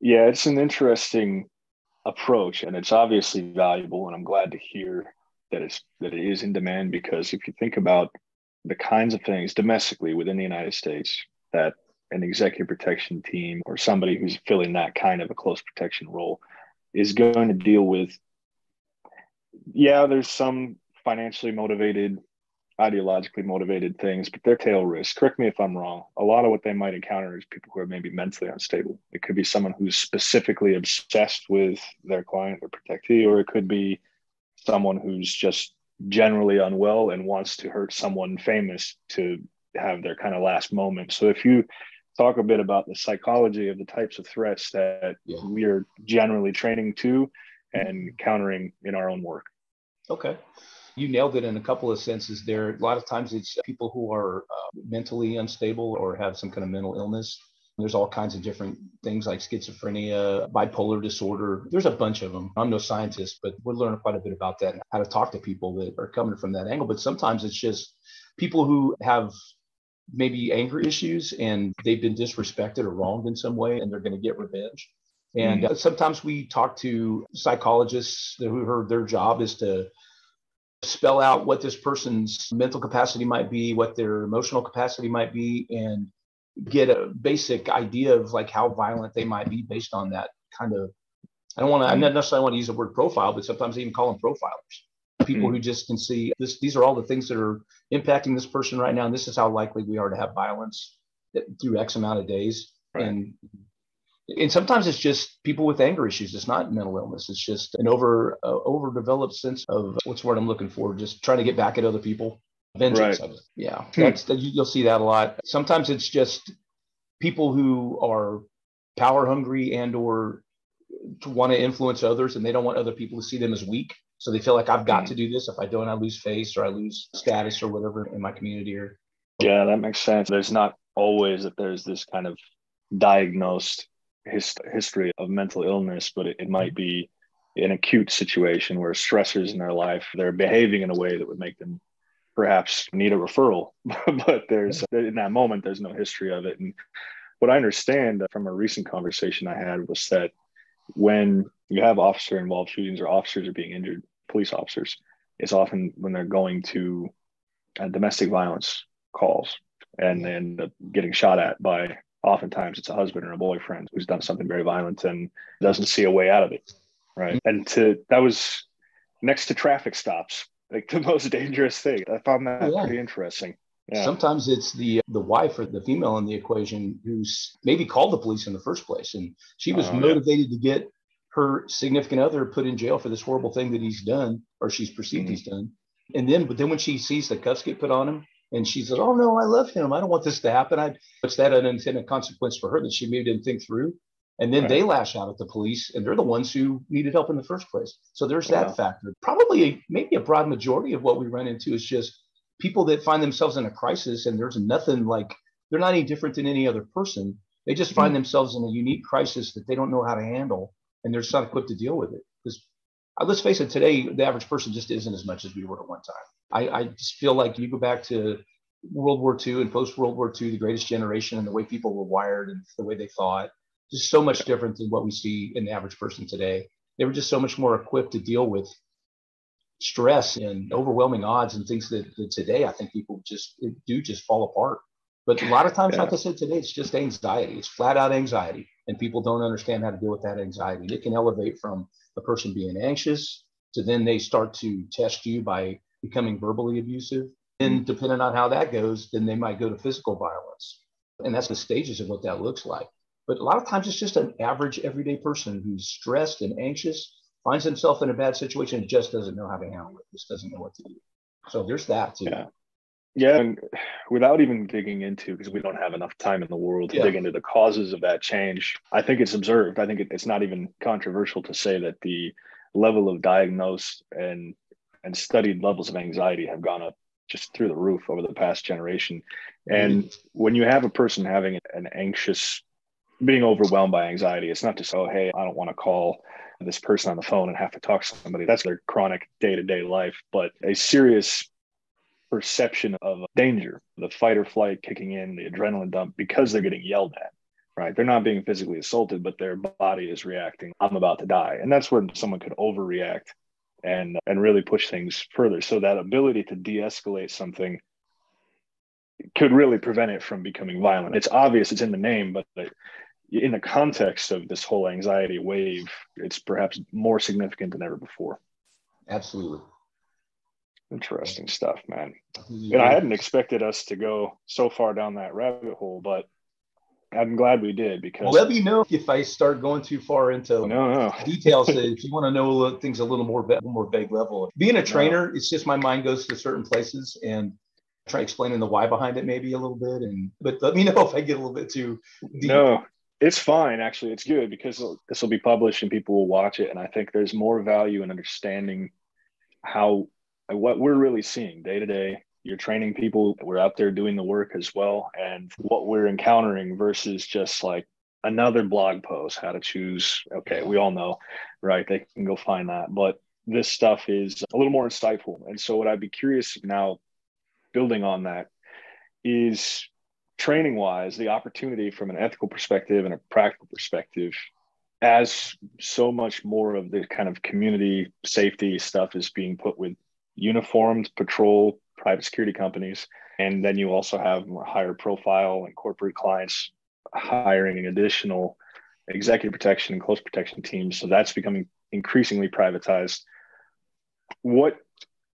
Yeah, it's an interesting approach, and it's obviously valuable. And I'm glad to hear that it is in demand, because if you think about the kinds of things domestically within the United States that an executive protection team or somebody who's filling that kind of a close protection role is going to deal with, there's some financially motivated, ideologically motivated things, but they're tail risks. Correct me if I'm wrong. A lot of what they might encounter is people who are maybe mentally unstable. It could be someone who's specifically obsessed with their client or protectee, or it could be someone who's just generally unwell and wants to hurt someone famous to have their kind of last moment. So if you talk a bit about the psychology of the types of threats that we are generally training to and countering in our own work. Okay. You nailed it in a couple of senses there. A lot of times it's people who are mentally unstable or have some kind of mental illness. There's all kinds of different things like schizophrenia, bipolar disorder. There's a bunch of them. I'm no scientist, but we're learning quite a bit about that and how to talk to people that are coming from that angle. But sometimes it's just people who have maybe anger issues and they've been disrespected or wronged in some way and they're going to get revenge. And sometimes we talk to psychologists who their job is to spell out what this person's mental capacity might be, what their emotional capacity might be, and get a basic idea of like how violent they might be based on that kind of, I not necessarily want to use the word profile, but sometimes they even call them profilers. People who just can see this, these are all the things that are impacting this person right now. And this is how likely we are to have violence through X amount of days. Right. And sometimes it's just people with anger issues. It's not mental illness. It's just an overdeveloped sense of what's the word I'm looking for, just trying to get back at other people. Vengeance. Right. Yeah. You'll see that a lot. Sometimes it's just people who are power hungry and or to want to influence others, and they don't want other people to see them as weak. So they feel like I've got to do this. If I don't, I lose face or I lose status or whatever in my community. Yeah, that makes sense. There's not always that there's this kind of diagnosed history of mental illness, but it might be an acute situation where stressors in their life, they're behaving in a way that would make them perhaps need a referral. But in that moment, there's no history of it. And what I understand from a recent conversation I had was that when you have officer involved shootings or officers are being injured, police officers, it's often when they're going to domestic violence calls and they end up getting shot at by, oftentimes it's a husband or a boyfriend who's done something very violent and doesn't see a way out of it. Right. And that was next to traffic stops, like the most dangerous thing. I found that pretty interesting. Yeah. Sometimes it's the wife or the female in the equation who's maybe called the police in the first place. And she was motivated to get her significant other put in jail for this horrible thing that he's done, or she's perceived he's done. But then when she sees the cuffs get put on him and she says, oh no, I love him, I don't want this to happen. It's that unintended consequence for her that she maybe didn't think through. And then they lash out at the police and they're the ones who needed help in the first place. So there's that factor. Probably maybe a broad majority of what we run into is just people that find themselves in a crisis and there's nothing like, they're not any different than any other person. They just find themselves in a unique crisis that they don't know how to handle and they're just not equipped to deal with it. Because let's face it, today, the average person just isn't as much as we were at one time. I just feel like you go back to World War II and post-World War II, the greatest generation and the way people were wired and the way they thought, just so much different than what we see in the average person today. They were just so much more equipped to deal with stress and overwhelming odds and things that today I think people just fall apart. But a lot of times, like I said today, it's just anxiety. It's flat out anxiety. And people don't understand how to deal with that anxiety. It can elevate from a person being anxious to then they start to test you by becoming verbally abusive. And depending on how that goes, then they might go to physical violence. And that's the stages of what that looks like. But a lot of times it's just an average everyday person who's stressed and anxious, finds himself in a bad situation and just doesn't know how to handle it, just doesn't know what to do. So there's that too. Yeah, and without even digging into, because we don't have enough time in the world to dig into the causes of that change, I think it's observed. I think it's not even controversial to say that the level of diagnosed and studied levels of anxiety have gone up just through the roof over the past generation. And when you have a person having an anxious, being overwhelmed by anxiety, it's not just, oh, hey, I don't want to call this person on the phone and have to talk to somebody. That's their chronic day-to-day life, but a serious perception of danger, the fight or flight kicking in, the adrenaline dump, because they're getting yelled at, right? They're not being physically assaulted, but their body is reacting, I'm about to die. And that's when someone could overreact and really push things further. So that ability to de-escalate something could really prevent it from becoming violent. It's obvious, it's in the name, but in the context of this whole anxiety wave, it's perhaps more significant than ever before. Absolutely. Interesting stuff, man. And I hadn't expected us to go so far down that rabbit hole, but I'm glad we did, because let me know if I start going too far into details. If you want to know things a little more vague level. Being a trainer, it's just my mind goes to certain places and try explaining the why behind it maybe a little bit. But let me know if I get a little bit too deep. No, it's fine. Actually, it's good because this will be published and people will watch it. And I think there's more value in understanding how what we're really seeing day to day. You're training people, we're out there doing the work as well. And what we're encountering versus just like another blog post, how to choose. Okay, we all know, right? They can go find that. But this stuff is a little more insightful. And so what I'd be curious now, building on that, is training wise, the opportunity from an ethical perspective and a practical perspective, as so much more of the kind of community safety stuff is being put with uniformed patrol private security companies. And then you also have more higher profile and corporate clients hiring an additional executive protection and close protection teams. So that's becoming increasingly privatized. What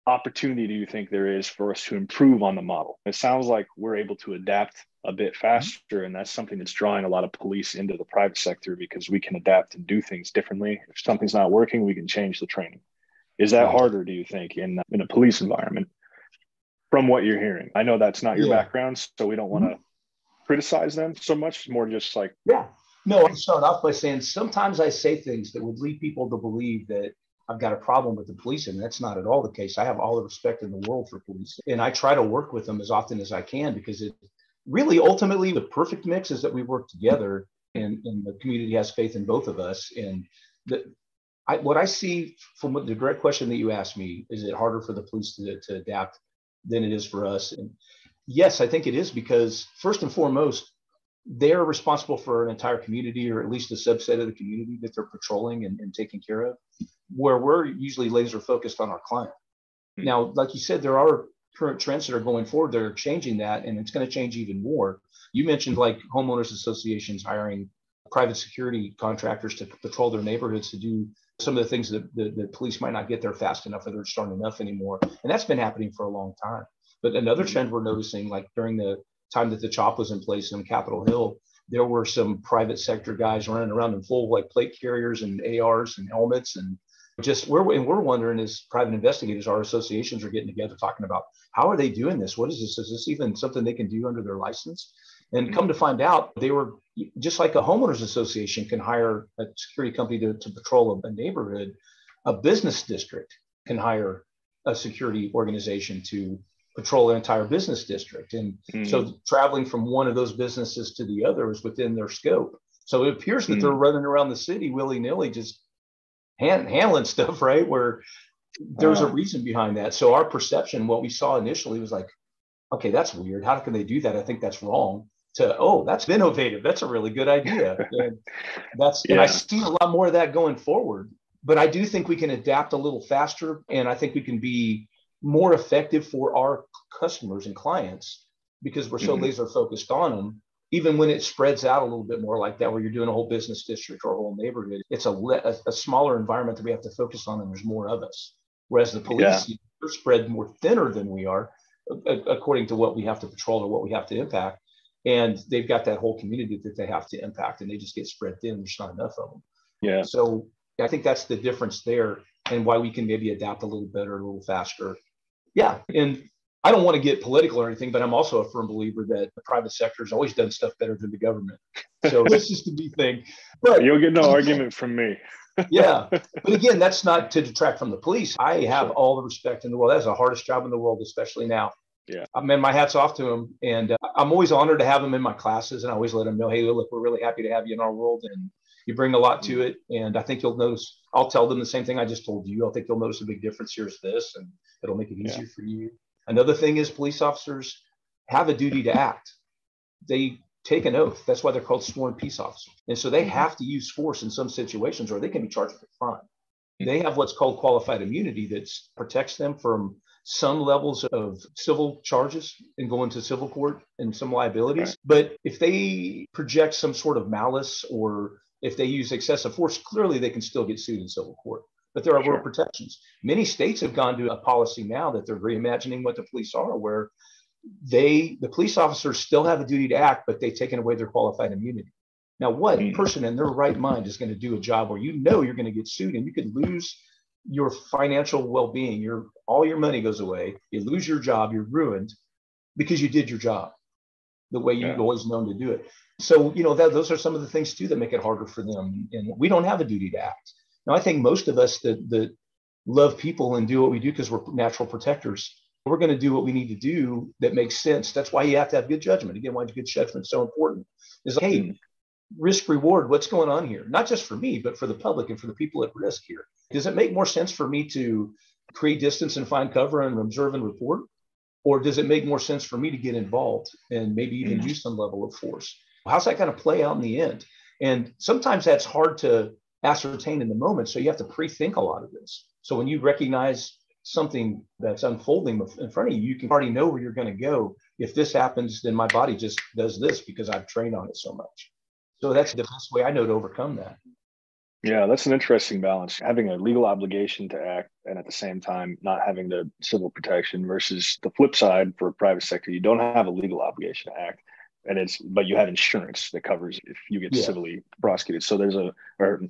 opportunity do you think there is for us to improve on the model? It sounds like we're able to adapt a bit faster, and that's something that's drawing a lot of police into the private sector because we can adapt and do things differently. If something's not working, we can change the training. Is that harder, do you think, in a police environment from what you're hearing? I know that's not your background, so we don't want to criticize them so much. It's more just like, No, I start off by saying sometimes I say things that would lead people to believe that I've got a problem with the police, and that's not at all the case. I have all the respect in the world for police, and I try to work with them as often as I can, because it really ultimately the perfect mix is that we work together and the community has faith in both of us. And what I see from the direct question that you asked me, is it harder for the police to adapt than it is for us? And yes, I think it is, because first and foremost, they're responsible for an entire community, or at least a subset of the community that they're patrolling and taking care of, where we're usually laser focused on our client. Now, like you said, there are current trends that are going forward that are changing that, and it's going to change even more. You mentioned like homeowners associations hiring private security contractors to patrol their neighborhoods to do some of the things that the police might not get there fast enough, or they're strong enough anymore. And that's been happening for a long time. But another trend we're noticing, like during the time that the CHOP was in place on Capitol Hill, there were some private sector guys running around in full like plate carriers and ARs and helmets, and we're wondering, as private investigators, our associations are getting together talking about how are they doing this? What is this? Is this even something they can do under their license? And come to find out, they were just like a homeowners association can hire a security company to patrol a neighborhood. A business district can hire a security organization to patrol an entire business district. And so traveling from one of those businesses to the other is within their scope. So it appears that they're running around the city willy-nilly, just handling stuff, right? Where there's a reason behind that. So our perception, what we saw initially was like, okay, that's weird. How can they do that? I think that's wrong. To, oh, that's innovative. That's a really good idea. And and I see a lot more of that going forward. But I do think we can adapt a little faster, and I think we can be more effective for our customers and clients because we're so laser focused on them. Even when it spreads out a little bit more like that, where you're doing a whole business district or a whole neighborhood, it's a smaller environment that we have to focus on, and there's more of us. Whereas the police, they're spread more thinner than we are, according to what we have to patrol or what we have to impact. And they've got that whole community that they have to impact, and they just get spread thin. There's not enough of them. Yeah. So I think that's the difference there, and why we can maybe adapt a little better, a little faster. Yeah. And I don't want to get political or anything, but I'm also a firm believer that the private sector has always done stuff better than the government. So it's just a big thing. But you'll get no argument from me. Yeah. But again, that's not to detract from the police. I have all the respect in the world. That's the hardest job in the world, especially now. Yeah. I mean, my hat's off to them. And I'm always honored to have them in my classes. And I always let them know, hey, look, we're really happy to have you in our world. And you bring a lot to it. And I think you'll notice, I'll tell them the same thing I just told you. I think you'll notice a big difference. Here's this, and it'll make it easier for you. Another thing is police officers have a duty to act. They take an oath. That's why they're called sworn peace officers. And so they have to use force in some situations, or they can be charged with a crime. They have what's called qualified immunity that protects them from some levels of civil charges and go into civil court and some liabilities. Right. But if they project some sort of malice, or if they use excessive force, clearly they can still get sued in civil court. But there are protections. Many states have gone to a policy now that they're reimagining what the police are, where the police officers still have a duty to act, but they've taken away their qualified immunity. Now, what person in their right mind is going to do a job where you know you're going to get sued and you could lose your financial well-being, all your money goes away, you lose your job, you're ruined because you did your job the way you've always known to do it. So, those are some of the things too that make it harder for them. And we don't have a duty to act. Now, I think most of us that love people and do what we do because we're natural protectors. We're going to do what we need to do that makes sense. That's why you have to have good judgment. Again, why good judgment is so important. Is like, hey, risk reward, what's going on here? Not just for me, but for the public and for the people at risk here. Does it make more sense for me to create distance and find cover and observe and report? Or does it make more sense for me to get involved and maybe even use some level of force? How's that going to play out in the end? And sometimes that's hard to ascertain in the moment. So you have to pre-think a lot of this. So when you recognize something that's unfolding in front of you, you can already know where you're going to go. If this happens, then my body just does this because I've trained on it so much. So that's the best way I know to overcome that. Yeah, that's an interesting balance. Having a legal obligation to act and at the same time not having the civil protection versus the flip side for private sector, you don't have a legal obligation to act. But you have insurance that covers if you get civilly prosecuted. So there's or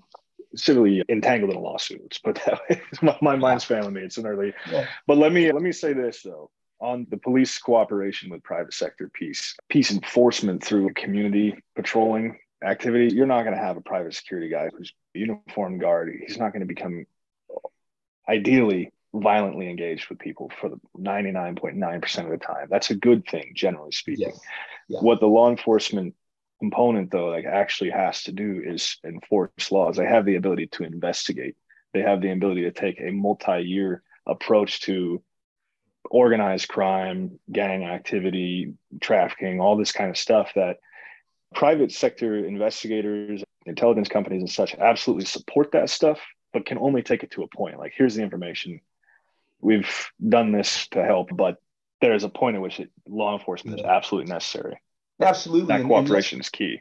civilly entangled in a lawsuit. Let's put it that way. My mind's failing me. It's an early, but let me say this though. On the police cooperation with private sector peace enforcement through community patrolling activity, you're not going to have a private security guy who's a uniformed guard. He's not going to become ideally violently engaged with people for the 99.9% of the time. That's a good thing, generally speaking. What the law enforcement component, though, like actually has to do is enforce laws. They have the ability to investigate. They have the ability to take a multi-year approach to organized crime, gang activity, trafficking, all this kind of stuff that private sector investigators, intelligence companies and such absolutely support that stuff, but can only take it to a point. Like, here's the information. We've done this to help, but there's a point at which law enforcement is absolutely necessary. Absolutely. That cooperation is key.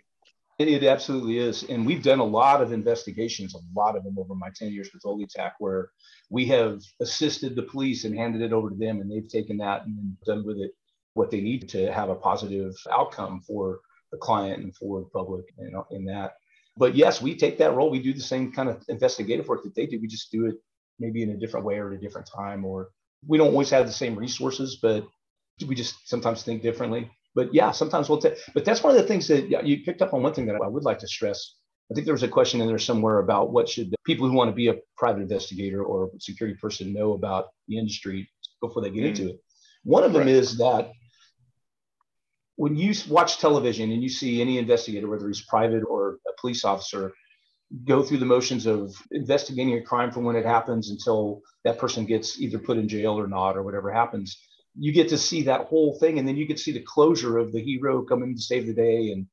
It absolutely is. And we've done a lot of investigations, a lot of them over my 10 years with OlyTac, where we have assisted the police and handed it over to them, and they've taken that and done with it what they need to have a positive outcome for the client and for the public, in that. But yes, we take that role. We do the same kind of investigative work that they do. We just do it maybe in a different way or at a different time, or we don't always have the same resources, but we just sometimes think differently. But yeah, sometimes we'll take, but that's one of the things that you picked up on. One thing that I would like to stress. I think there was a question in there somewhere about what should people who want to be a private investigator or security person know about the industry before they get into it. One of them is that when you watch television and you see any investigator, whether he's private or a police officer, go through the motions of investigating a crime from when it happens until that person gets either put in jail or not, or whatever happens, you get to see that whole thing. And then you get to see the closure of the hero coming to save the day and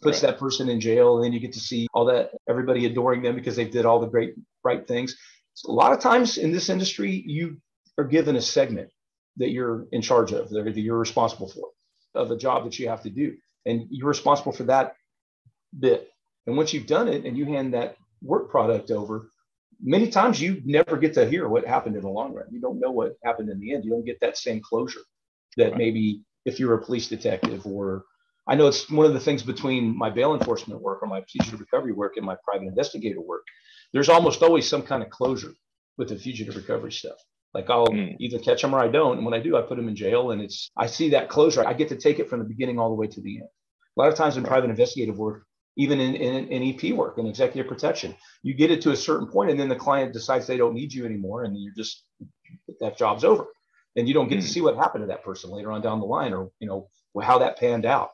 puts that person in jail. And then you get to see all that, everybody adoring them because they did all the great, right things. So a lot of times in this industry, you are given a segment that you're in charge of, that you're responsible for, of a job that you have to do. And you're responsible for that bit. And once you've done it and you hand that work product over, many times you never get to hear what happened in the long run. You don't know what happened in the end. You don't get that same closure that maybe if you're a police detective, or I know it's one of the things between my bail enforcement work or my fugitive recovery work and my private investigator work, there's almost always some kind of closure with the fugitive recovery stuff. Like I'll either catch them or I don't. And when I do, I put them in jail, and I see that closure. I get to take it from the beginning all the way to the end. A lot of times in private investigative work, even in EP work and executive protection, you get it to a certain point and then the client decides they don't need you anymore. And you're just, that job's over. And you don't get to see what happened to that person later on down the line, or, how that panned out.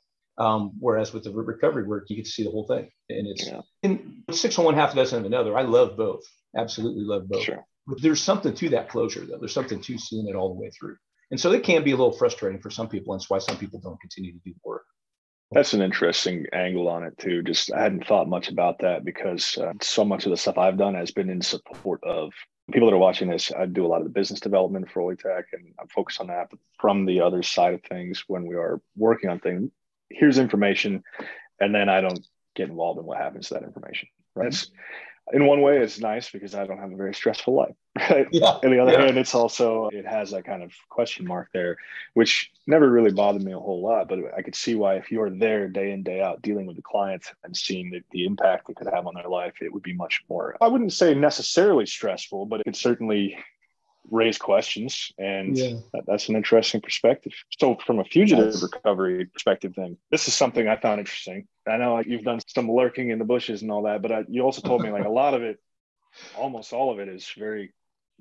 Whereas with the recovery work, you get to see the whole thing. And it's in 601 half a dozen of another. I love both. Absolutely love both. Sure. But there's something to that closure, though. There's something to seeing it all the way through. And so it can be a little frustrating for some people. And that's why some people don't continue to do the work. That's an interesting angle on it too. Just I hadn't thought much about that because so much of the stuff I've done has been in support of people that are watching this. I do a lot of the business development for OlyTac, and I'm focused on that. But from the other side of things, when we are working on things, here's information, and then I don't get involved in what happens to that information. Right? It's, in one way, it's nice because I don't have a very stressful life. Right. Yeah. On the other hand, it has that kind of question mark there, which never really bothered me a whole lot. But I could see why if you're there day in, day out, dealing with the client and seeing the impact it could have on their life, it would be much more, I wouldn't say necessarily stressful, but it could certainly raise questions. And that's an interesting perspective. So from a fugitive recovery perspective, then this is something I found interesting. I know you've done some lurking in the bushes and all that, but you also told me like a lot of it, almost all of it is very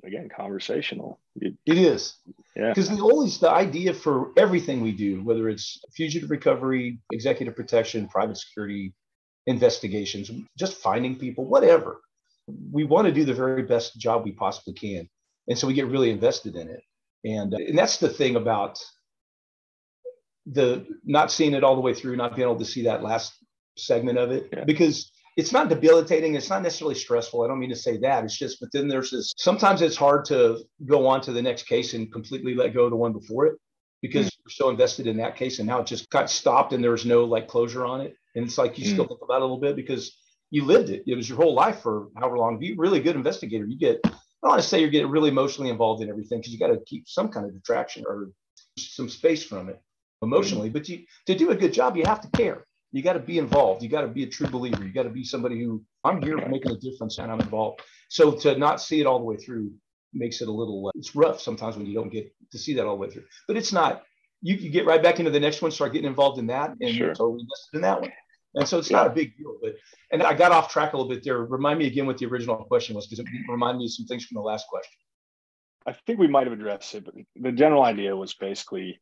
again, conversational. It is. Yeah. Because the idea for everything we do, whether it's fugitive recovery, executive protection, private security, investigations, just finding people, whatever, we want to do the very best job we possibly can. And so we get really invested in it. And that's the thing about the not seeing it all the way through, not being able to see that last segment of it, because it's not debilitating. It's not necessarily stressful. I don't mean to say that. It's just, but then there's this, sometimes it's hard to go on to the next case and completely let go of the one before it because you're so invested in that case. And now it just got stopped and there was no like closure on it. And it's like, you still think about it a little bit because you lived it. It was your whole life for however long. Be a really good investigator. You get, I don't want to say you're getting really emotionally involved in everything because you got to keep some kind of detraction or some space from it emotionally. But to do a good job, you have to care. You got to be involved. You got to be a true believer. You got to be somebody who, I'm here making a difference and I'm involved. So to not see it all the way through makes it a little, it's rough sometimes when you don't get to see that all the way through. But it's not, you get right back into the next one, start getting involved in that, and you're totally invested in that one. And so it's not a big deal. But, and I got off track a little bit there. Remind me again what the original question was, because it reminded me of some things from the last question. I think we might have addressed it, but the general idea was basically,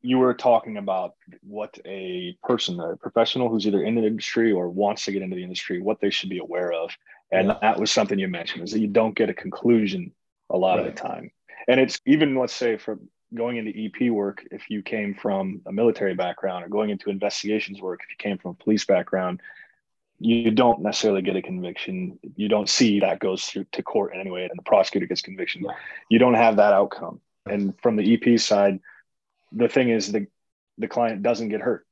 you were talking about what a person, a professional who's either in the industry or wants to get into the industry, what they should be aware of. And that was something you mentioned, is that you don't get a conclusion a lot of the time. And it's even, let's say, for going into EP work, if you came from a military background, or going into investigations work, if you came from a police background, you don't necessarily get a conviction. You don't see that goes through to court in any way, and the prosecutor gets conviction. You don't have that outcome. And from the EP side, the thing is the client doesn't get hurt.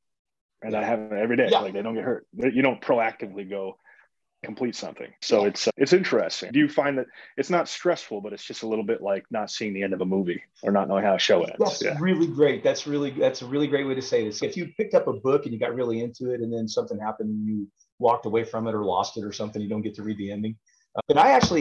And that happens every day. Like, they don't get hurt. You don't proactively go complete something. So it's interesting. Do you find that it's not stressful, but it's just a little bit like not seeing the end of a movie or not knowing how a show ends? That's really great. That's a really great way to say this. If you picked up a book and you got really into it and then something happened and you walked away from it or lost it or something, you don't get to read the ending. But I actually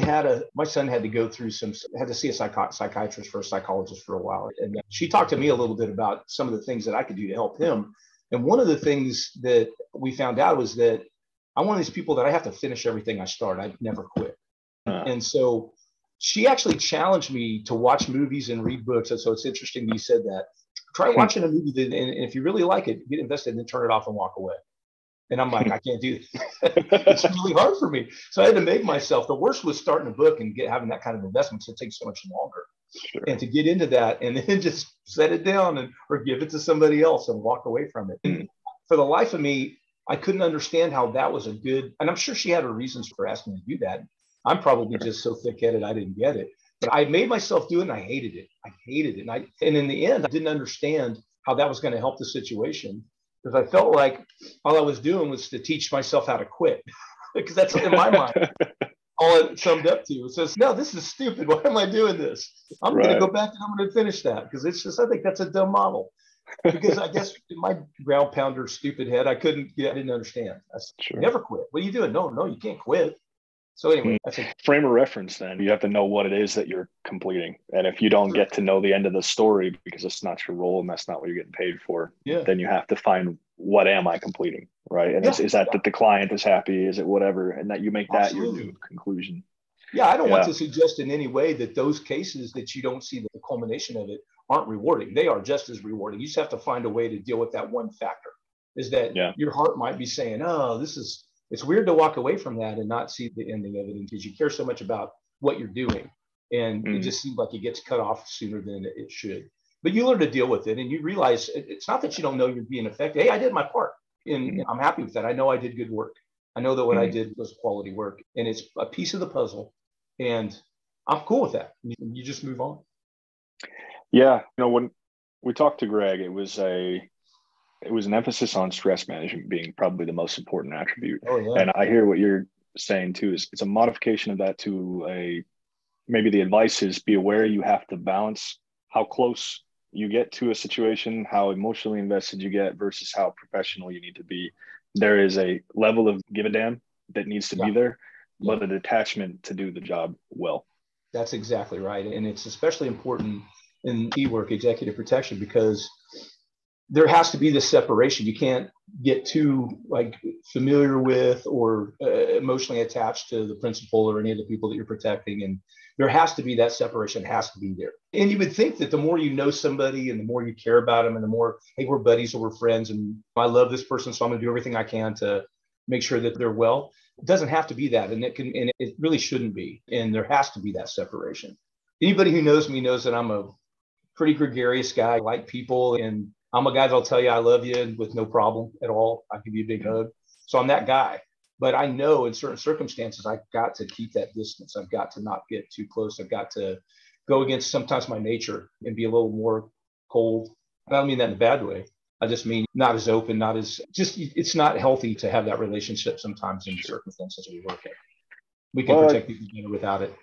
my son had to go through had to see a psychiatrist for a psychologist for a while. And she talked to me a little bit about some of the things that I could do to help him. And one of the things that we found out was that I'm one of these people that I have to finish everything I start. I never quit. And so she actually challenged me to watch movies and read books. And so it's interesting you said that. Try watching a movie, and if you really like it, get invested and then turn it off and walk away. And I'm like, I can't do this. It's really hard for me. So I had to make myself, the worst was starting a book and having that kind of investment. So it takes so much longer. And to get into that and then just set it down or give it to somebody else and walk away from it. And for the life of me, I couldn't understand how that was a good, and I'm sure she had her reasons for asking me to do that. I'm probably just so thick-headed I didn't get it. But I made myself do it and I hated it. And in the end, I didn't understand how that was going to help the situation. Because I felt like all I was doing was to teach myself how to quit. Because that's in my mind all it summed up to. It says, no, this is stupid. Why am I doing this? I'm going to go back and I'm going to finish that. Because it's just, I think that's a dumb model. Because I guess in my ground pounder, stupid head, I didn't understand. I said, never quit. What are you doing? No, you can't quit. So anyway, that's a frame of reference. Then you have to know what it is that you're completing. And if you don't get to know the end of the story because it's not your role and that's not what you're getting paid for, then you have to find, what am I completing? Right. And is that the client is happy? Is it whatever? And that you make that your new conclusion. Yeah. I don't want to suggest in any way that those cases that you don't see the culmination of it aren't rewarding. They are just as rewarding. You just have to find a way to deal with that one factor, is that your heart might be saying, oh, it's weird to walk away from that and not see the ending of it because you care so much about what you're doing. And it just seems like it gets cut off sooner than it should. But you learn to deal with it and you realize it's not that you don't know you're being effective. Hey, I did my part and I'm happy with that. I know I did good work. I know that what I did was quality work and it's a piece of the puzzle and I'm cool with that. You just move on. Yeah. When we talked to Greg, it was an emphasis on stress management being probably the most important attribute. And I hear what you're saying too, is it's a modification of that to maybe the advice is be aware you have to balance how close you get to a situation, how emotionally invested you get versus how professional you need to be. There is a level of give a damn that needs to be there, but a detachment to do the job well. That's exactly right. And it's especially important in key work, executive protection, because there has to be this separation. You can't get too like familiar with or emotionally attached to the principal or any of the people that you're protecting. And there has to be that separation, has to be there. And you would think that the more you know somebody and the more you care about them and the more, hey, we're buddies or we're friends and I love this person, so I'm going to do everything I can to make sure that they're well. It doesn't have to be that. And it really shouldn't be. And there has to be that separation. Anybody who knows me knows that I'm a pretty gregarious guy. I like people, and I'm a guy that'll tell you I love you with no problem at all. I'll give you a big hug. So I'm that guy. But I know in certain circumstances, I've got to keep that distance. I've got to not get too close. I've got to go against sometimes my nature and be a little more cold. I don't mean that in a bad way. I just mean not as open, not as just, it's not healthy to have that relationship sometimes in the circumstances we work in. We can protect people better without it.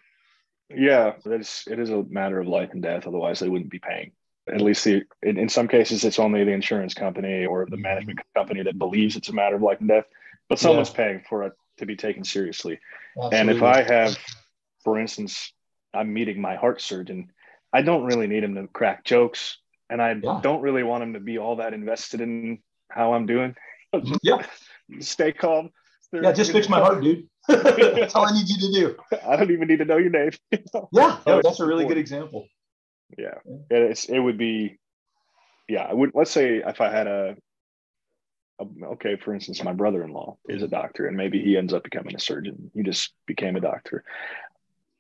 Yeah, it is a matter of life and death. Otherwise, they wouldn't be paying. At least in some cases, it's only the insurance company or the management company that believes it's a matter of life and death. But someone's paying for it to be taken seriously. Absolutely. And if I have, for instance, I'm meeting my heart surgeon, I don't really need him to crack jokes. And I don't really want him to be all that invested in how I'm doing. Stay calm. Just fix my heart, dude. That's all I need you to do. I don't even need to know your name. That's a really good example. Yeah. It would be, let's say if I had for instance, my brother-in-law is a doctor and maybe he ends up becoming a surgeon. He just became a doctor.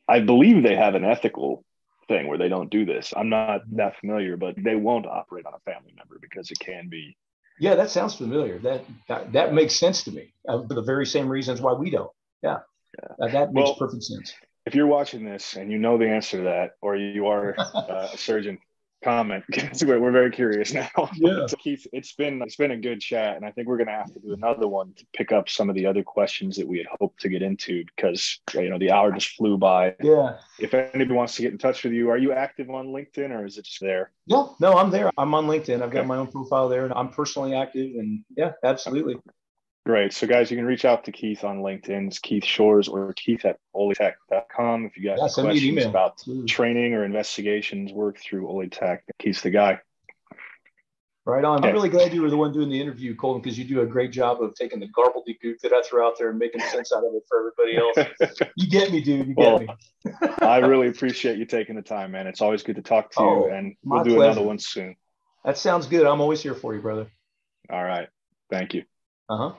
I believe they have an ethical thing where they don't do this. I'm not that familiar, but they won't operate on a family member because it can be. Yeah, that sounds familiar. That makes sense to me for the very same reasons why we don't. That makes perfect sense. If you're watching this and you know the answer to that, or you are a surgeon, comment. We're very curious now. Yeah. Keith, it's been a good chat, and I think we're going to have to do another one to pick up some of the other questions that we had hoped to get into because the hour just flew by. Yeah. If anybody wants to get in touch with you, are you active on LinkedIn or is it just there? No, I'm there. I'm on LinkedIn. I've got my own profile there, and I'm personally active. And absolutely. Great. So, guys, you can reach out to Keith on LinkedIn. It's Keith Shores or Keith at OlyTac.com. If you got any questions about training or investigations work through OlyTac, Keith's the guy. Right on. Okay. I'm really glad you were the one doing the interview, Colton, because you do a great job of taking the gobbledygook that I throw out there and making sense out of it for everybody else. You get me, dude. You get me. I really appreciate you taking the time, man. It's always good to talk to you, and we'll do another one soon. That sounds good. I'm always here for you, brother. All right. Thank you. Uh-huh.